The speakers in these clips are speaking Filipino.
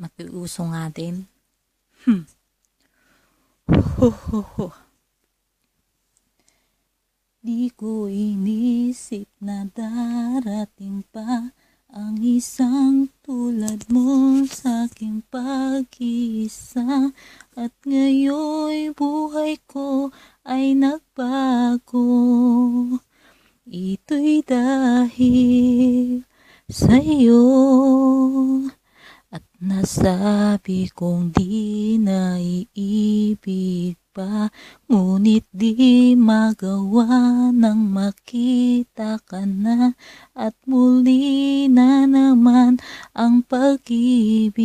Matiuso nga din. Ho, ho, ho. Di ko inisip na darating pa ang isang tulad mo sa aking pag-iisa. At ngayon'y buhay ko ay nagbago. Ito'y dahil sa'yo. At nasabi kong di na iibig pa, ngunit di magawa nang makita ka na. At muli na naman ang pag-ibig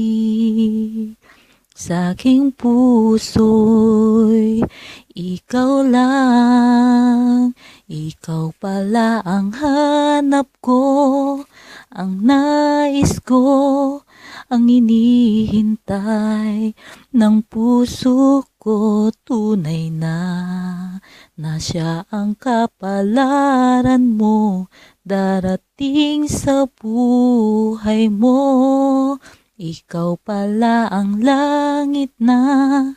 sa aking puso'y ikaw lang. Ikaw pala ang hanap ko, ang nais ko, ang inihintay ng puso ko. Tunay na siya ang kapalaran mo darating sa buhay mo. Ikaw pala ang langit na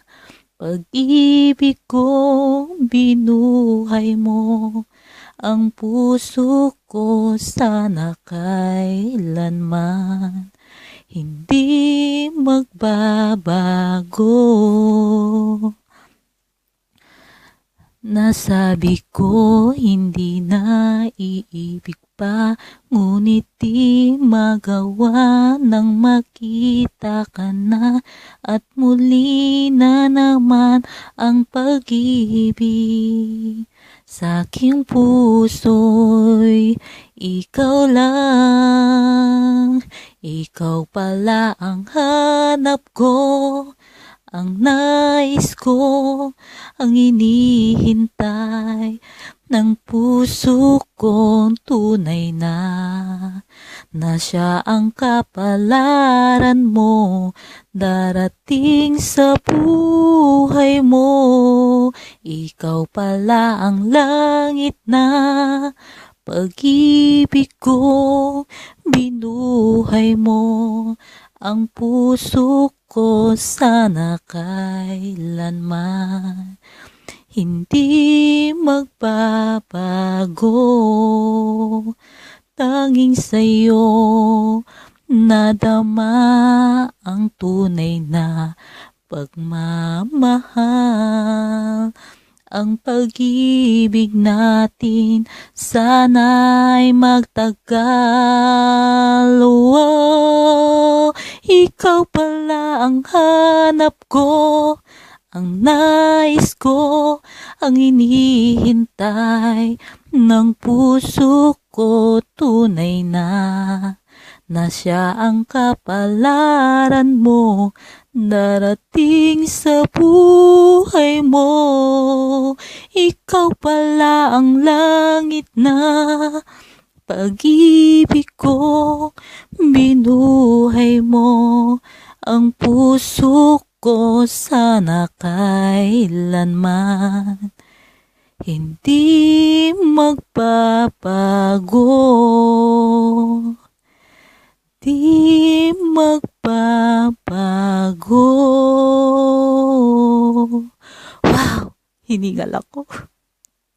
pag-ibig kong binuhay mo. Ang puso ko sana kailanman hindi magbabago. Nasabi ko hindi na iibig pa, ngunit di magawa nang makita ka na. At muli na naman ang pag-ibig sa aking puso'y ikaw lang. Ikaw pala ang hanap ko, ang nais ko, ang inihintay ng puso ko. Tunay na siya ang kapalaran mo darating sa buhay mo. Ikaw pala ang langit na pag-ibig ko binuhay mo. Ang puso ko sana kailanman hindi magbabago. Tanging sa'yo nadama ang tunay na pagmamahal. Ang pag-ibig natin sana'y magtagal. Oh, ikaw pala ang hanap ko, ang nais ko, ang inihintay ng puso ko. Tunay na siya ang kapalaran mo darating sa buhay mo. Ikaw pala ang langit na pag-ibig ko binuhay mo. Ang puso ko sana kailanman hindi magbabago. Di magbabago. Wow! Hiningal ako.